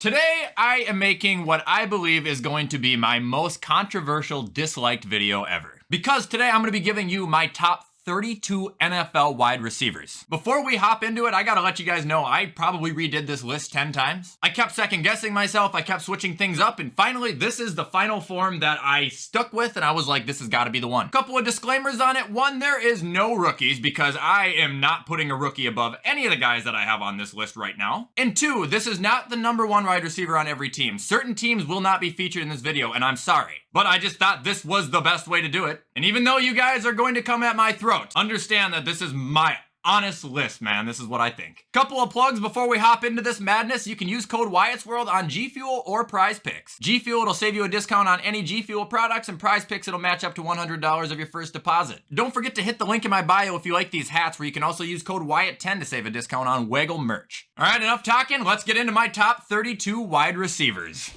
Today, I am making what I believe is going to be my most controversial disliked video ever. Because today I'm going to be giving you my top 32 NFL wide receivers. Before we hop into it, I gotta let you guys know I probably redid this list 10 times. I kept second guessing myself, I kept switching things up, and finally this is the final form that I stuck with, and I was like, this has gotta be the one. Couple of disclaimers on it. One, there is no rookies because I am not putting a rookie above any of the guys that I have on this list right now. And two, this is not the number one wide receiver on every team. Certain teams will not be featured in this video, and I'm sorry. But I just thought this was the best way to do it. And even though you guys are going to come at my throat, understand that this is my honest list, man. This is what I think. Couple of plugs before we hop into this madness. You can use code WyattzWorld on G Fuel or Prize Picks. G Fuel, it'll save you a discount on any G Fuel products, and Prize Picks, it'll match up to $100 of your first deposit. Don't forget to hit the link in my bio if you like these hats, where you can also use code WYATT10 to save a discount on Waggle merch. All right, enough talking. Let's get into my top 32 wide receivers.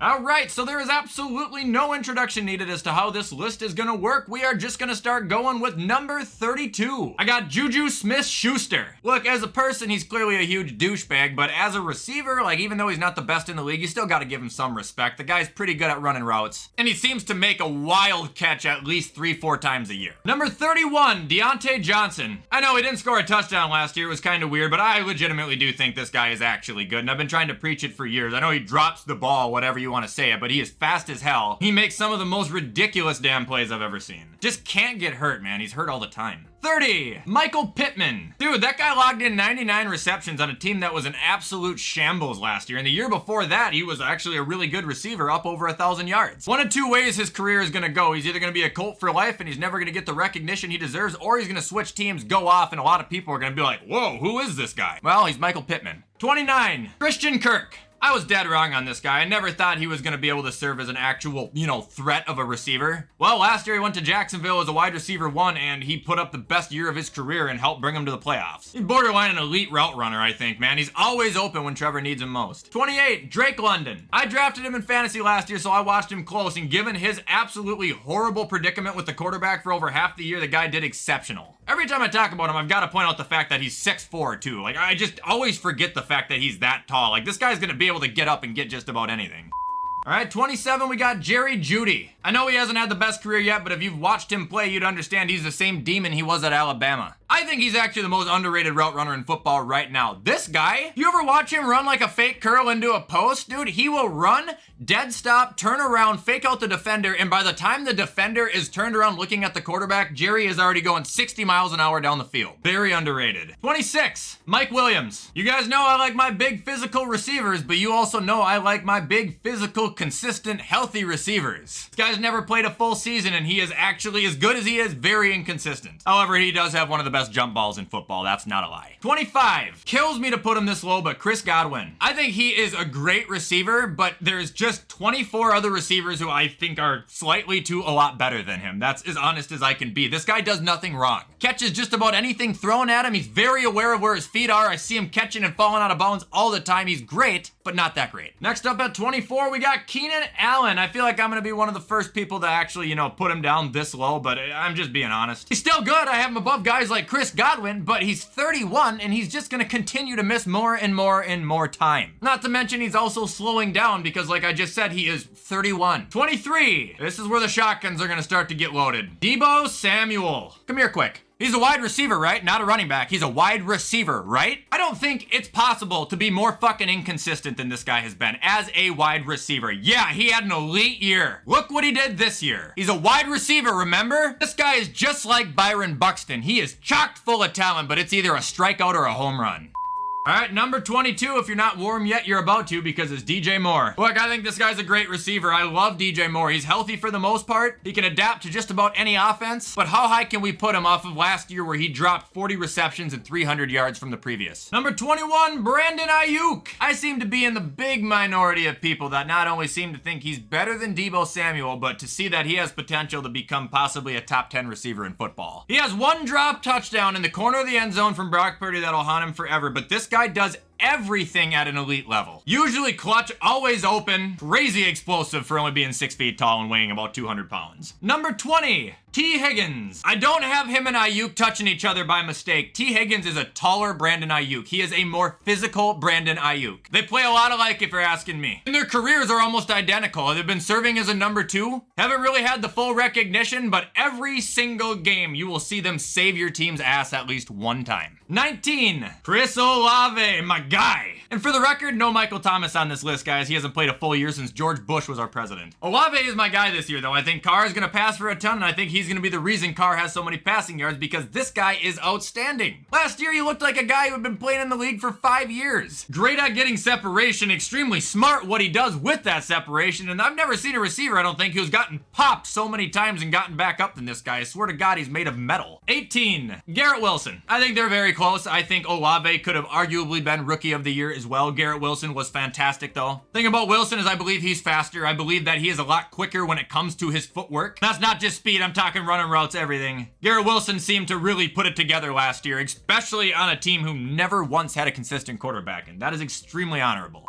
Alright, so there is absolutely no introduction needed as to how this list is gonna work. We are just gonna start going with number 32. I got Juju Smith-Schuster. Look, as a person, he's clearly a huge douchebag, but as a receiver, like, even though he's not the best in the league, you still gotta give him some respect. The guy's pretty good at running routes, and he seems to make a wild catch at least 3-4 times a year. Number 31, Deontay Johnson. I know he didn't score a touchdown last year. It was kind of weird, but I legitimately do think this guy is actually good, and I've been trying to preach it for years. I know he drops the ball, whatever you want to say it, but he is fast as hell. He makes some of the most ridiculous damn plays I've ever seen. Just can't get hurt, man. He's hurt all the time. 30, Michael Pittman. Dude, that guy logged in 99 receptions on a team that was an absolute shambles last year, and the year before that, he was actually a really good receiver, up over 1,000 yards. One of two ways his career is gonna go. He's either gonna be a Colt for life, and he's never gonna get the recognition he deserves, or he's gonna switch teams, go off, and a lot of people are gonna be like, whoa, who is this guy? Well, he's Michael Pittman. 29, Christian Kirk. I was dead wrong on this guy. I never thought he was going to be able to serve as an actual, threat of a receiver. Well, last year he went to Jacksonville as a wide receiver 1, and he put up the best year of his career and helped bring him to the playoffs. He's borderline an elite route runner, I think, man. He's always open when Trevor needs him most. 28, Drake London. I drafted him in fantasy last year, so I watched him close, and given his absolutely horrible predicament with the quarterback for over half the year, the guy did exceptional. Every time I talk about him, I've got to point out the fact that he's 6'4", too. Like, I just always forget the fact that he's that tall. Like, this guy's going to be able to get up and get just about anything. All right, 27, we got Jerry Jeudy. I know he hasn't had the best career yet, but if you've watched him play, you'd understand he's the same demon he was at Alabama. I think he's actually the most underrated route runner in football right now. This guy, you ever watch him run like a fake curl into a post? Dude, he will run, dead stop, turn around, fake out the defender, and by the time the defender is turned around looking at the quarterback, Jerry is already going 60 miles an hour down the field. Very underrated. 26, Mike Williams. You guys know I like my big physical receivers, but you also know I like my big physical, consistent, healthy receivers. This guy's never played a full season, and he is actually, as good as he is, very inconsistent. However, he does have one of the best jump balls in football. That's not a lie. 25. Kills me to put him this low, but Chris Godwin. I think he is a great receiver, but there's just 24 other receivers who I think are slightly to a lot better than him. That's as honest as I can be. This guy does nothing wrong. Catches just about anything thrown at him. He's very aware of where his feet are. I see him catching and falling out of bounds all the time. He's great, but not that great. Next up at 24, we got Keenan Allen. I feel like I'm going to be one of the first people to actually, put him down this low, but I'm just being honest. He's still good. I have him above guys like Chris Godwin, but he's 31, and he's just going to continue to miss more and more and more time. Not to mention he's also slowing down because, like I just said, he is 31. 23. This is where the shotguns are going to start to get loaded. Deebo Samuel. Come here quick. He's a wide receiver, right? Not a running back. He's a wide receiver, right? I don't think it's possible to be more fucking inconsistent than this guy has been as a wide receiver. Yeah, he had an elite year. Look what he did this year. He's a wide receiver, remember? This guy is just like Byron Buxton. He is chock full of talent, but it's either a strikeout or a home run. All right, number 22, if you're not warm yet, you're about to, because it's DJ Moore. Look, I think this guy's a great receiver. I love DJ Moore. He's healthy for the most part. He can adapt to just about any offense, but how high can we put him off of last year where he dropped 40 receptions and 300 yards from the previous? Number 21, Brandon Ayuk. I seem to be in the big minority of people that not only seem to think he's better than Deebo Samuel, but to see that he has potential to become possibly a top 10 receiver in football. He has one drop touchdown in the corner of the end zone from Brock Purdy that'll haunt him forever, but this guy does everything at an elite level. Usually clutch, always open, crazy explosive for only being 6 feet tall and weighing about 200 pounds. Number 20, T. Higgins. I don't have him and Ayuk touching each other by mistake. T. Higgins is a taller Brandon Ayuk. He is a more physical Brandon Ayuk. They play a lot alike if you're asking me. And their careers are almost identical. They've been serving as a number 2. Haven't really had the full recognition, but every single game you will see them save your team's ass at least one time. 19, Chris Olave, my guy. And for the record, no Michael Thomas on this list, guys. He hasn't played a full year since George Bush was our president. Olave is my guy this year, though. I think Carr is going to pass for a ton, and I think he's going to be the reason Carr has so many passing yards because this guy is outstanding. Last year, he looked like a guy who had been playing in the league for 5 years. Great at getting separation, extremely smart what he does with that separation, and I've never seen a receiver, I don't think, who's gotten popped so many times and gotten back up than this guy. I swear to God, he's made of metal. 18, Garrett Wilson. I think they're very close. I think Olave could have arguably been Rookie of the Year as well. Garrett Wilson was fantastic, though. Thing about Wilson is I believe he's faster. I believe that he is a lot quicker when it comes to his footwork. That's not just speed. I'm talking running routes, everything. Garrett Wilson seemed to really put it together last year, especially on a team who never once had a consistent quarterback, and that is extremely honorable.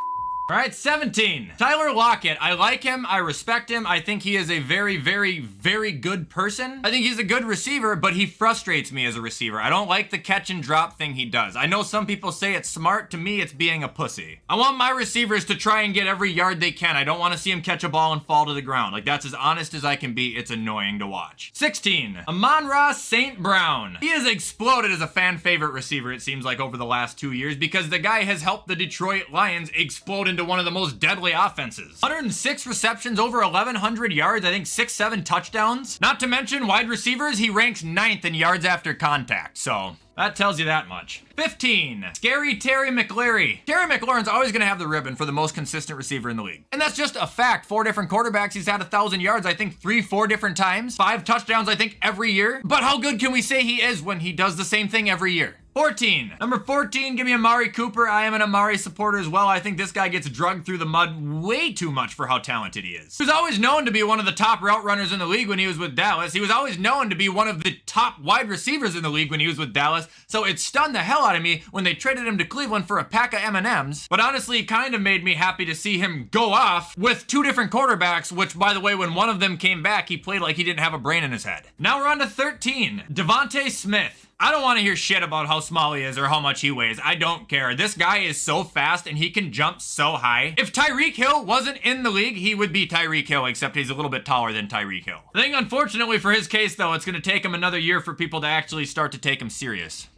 All right, 17, Tyler Lockett. I like him. I respect him. I think he is a very, very, very good person. I think he's a good receiver, but he frustrates me as a receiver. I don't like the catch and drop thing he does. I know some people say it's smart. To me, it's being a pussy. I want my receivers to try and get every yard they can. I don't want to see him catch a ball and fall to the ground. Like, that's as honest as I can be. It's annoying to watch. 16, Amon-Ra St. Brown. He has exploded as a fan favorite receiver, it seems like, over the last 2 years because the guy has helped the Detroit Lions explode into one of the most deadly offenses. 106 receptions, over 1,100 yards, I think 6-7 touchdowns. Not to mention wide receivers, he ranks 9th in yards after contact, so that tells you that much. 15, Scary Terry McLaurin. Terry McLaurin's always going to have the ribbon for the most consistent receiver in the league. And that's just a fact. 4 different quarterbacks, he's had 1,000 yards, I think 3-4 different times. 5 touchdowns, I think, every year. But how good can we say he is when he does the same thing every year? 14, number 14, give me Amari Cooper. I am an Amari supporter as well. I think this guy gets drugged through the mud way too much for how talented he is. He was always known to be one of the top route runners in the league when he was with Dallas. He was always known to be one of the top wide receivers in the league when he was with Dallas. So it stunned the hell out of me when they traded him to Cleveland for a pack of M&Ms. But honestly, it kind of made me happy to see him go off with 2 different quarterbacks, which, by the way, when one of them came back, he played like he didn't have a brain in his head. Now we're on to 13, Devontae Smith. I don't want to hear shit about how small he is or how much he weighs. I don't care. This guy is so fast and he can jump so high. If Tyreek Hill wasn't in the league, he would be Tyreek Hill, except he's a little bit taller than Tyreek Hill. I think, unfortunately for his case, though, it's going to take him another year for people to actually start to take him serious.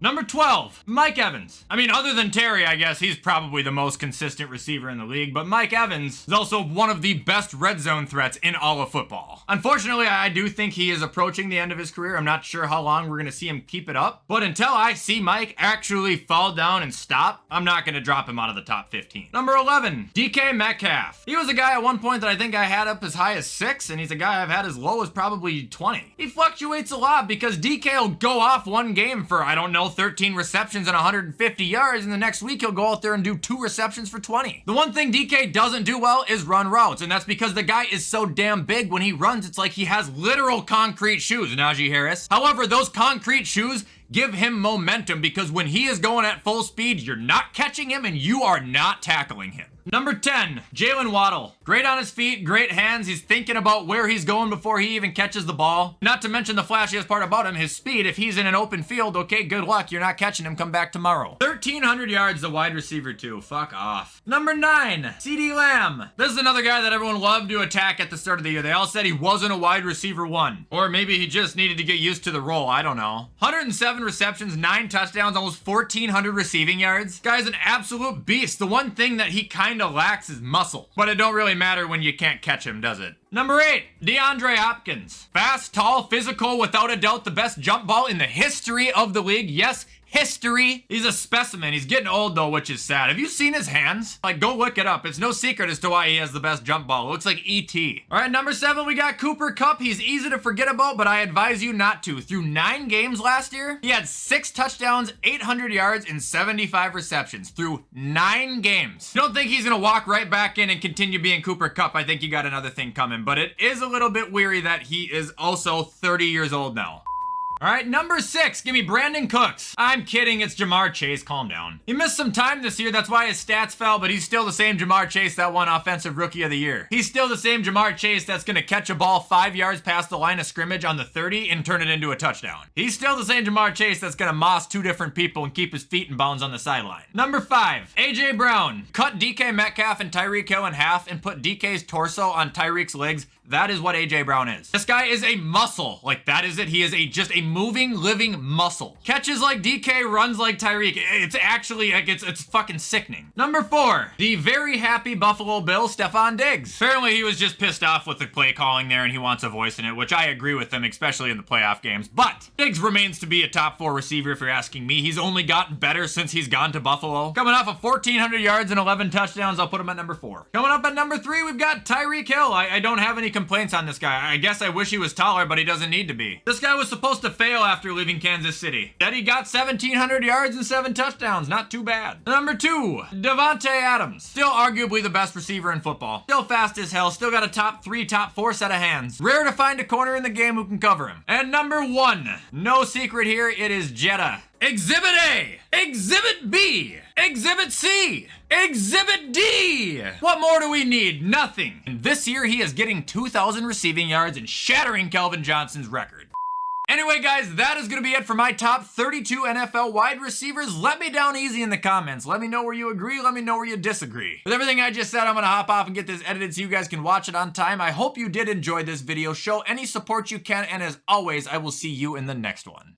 Number 12, Mike Evans. I mean, other than Terry, I guess he's probably the most consistent receiver in the league, but Mike Evans is also one of the best red zone threats in all of football. Unfortunately, I do think he is approaching the end of his career. I'm not sure how long we're going to see him keep it up, but until I see Mike actually fall down and stop, I'm not going to drop him out of the top 15. Number 11, DK Metcalf. He was a guy at one point that I think I had up as high as 6, and he's a guy I've had as low as probably 20. He fluctuates a lot because DK will go off one game for, I don't know, 13 receptions and 150 yards, and the next week he'll go out there and do 2 receptions for 20. The one thing DK doesn't do well is run routes, and that's because the guy is so damn big. When he runs, it's like he has literal concrete shoes, Najee Harris. However, those concrete shoes give him momentum because when he is going at full speed, you're not catching him and you are not tackling him. Number 10, Jalen Waddle. Great on his feet, great hands. He's thinking about where he's going before he even catches the ball. Not to mention the flashiest part about him, his speed. If he's in an open field, okay, good luck. You're not catching him. Come back tomorrow. 1,300 yards, the wide receiver too. Fuck off. Number 9, CeeDee Lamb. This is another guy that everyone loved to attack at the start of the year. They all said he wasn't a wide receiver 1. Or maybe he just needed to get used to the role. I don't know. 107 receptions, 9 touchdowns, almost 1,400 receiving yards. Guy's an absolute beast. The one thing that he kind of lacks is muscle. But it don't really matter when you can't catch him, does it? Number 8, DeAndre Hopkins. Fast, tall, physical, without a doubt the best jump ball in the history of the league. Yes, history. He's a specimen. He's getting old though, which is sad. Have you seen his hands? Like, go look it up. It's no secret as to why he has the best jump ball. It looks like E.T. All right, number 7, we got Cooper Kupp. He's easy to forget about, but I advise you not to. Through 9 games last year, he had 6 touchdowns, 800 yards, and 75 receptions. Through 9 games. You don't think he's gonna walk right back in and continue being Cooper Kupp? I think you got another thing coming, but it is a little bit weary that he is also 30 years old now. All right, number 6, give me Brandon Cooks. I'm kidding, it's Jamar Chase, calm down. He missed some time this year, that's why his stats fell, but he's still the same Jamar Chase that won Offensive Rookie of the Year. He's still the same Jamar Chase that's gonna catch a ball 5 yards past the line of scrimmage on the 30 and turn it into a touchdown. He's still the same Jamar Chase that's gonna moss 2 different people and keep his feet in bounds on the sideline. Number 5, AJ Brown. Cut DK Metcalf and Tyreek Hill in half and put DK's torso on Tyreek's legs. That is what AJ Brown is. This guy is a muscle. Like, that is it. He is just a moving, living muscle. Catches like DK, runs like Tyreek. It's actually, like, it's fucking sickening. Number 4, the very happy Buffalo Bill, Stephon Diggs. Apparently, he was just pissed off with the play calling there, and he wants a voice in it, which I agree with him, especially in the playoff games. But Diggs remains to be a top 4 receiver, if you're asking me. He's only gotten better since he's gone to Buffalo. Coming off of 1,400 yards and 11 touchdowns, I'll put him at number 4. Coming up at number 3, we've got Tyreek Hill. I don't have any complaints on this guy. I guess I wish he was taller, but he doesn't need to be. This guy was supposed to fail after leaving Kansas City. That he got 1,700 yards and 7 touchdowns. Not too bad. Number 2, Devontae Adams. Still arguably the best receiver in football. Still fast as hell. Still got a top 3, top 4 set of hands. Rare to find a corner in the game who can cover him. And number 1, no secret here, it is Jetta. Exhibit A, Exhibit B, Exhibit C, Exhibit D. What more do we need? Nothing. And this year he is getting 2,000 receiving yards and shattering Calvin Johnson's record. Anyway, guys, that is going to be it for my top 32 NFL wide receivers. Let me down easy in the comments. Let me know where you agree. Let me know where you disagree. With everything I just said, I'm going to hop off and get this edited so you guys can watch it on time. I hope you did enjoy this video. Show any support you can, and as always, I will see you in the next one.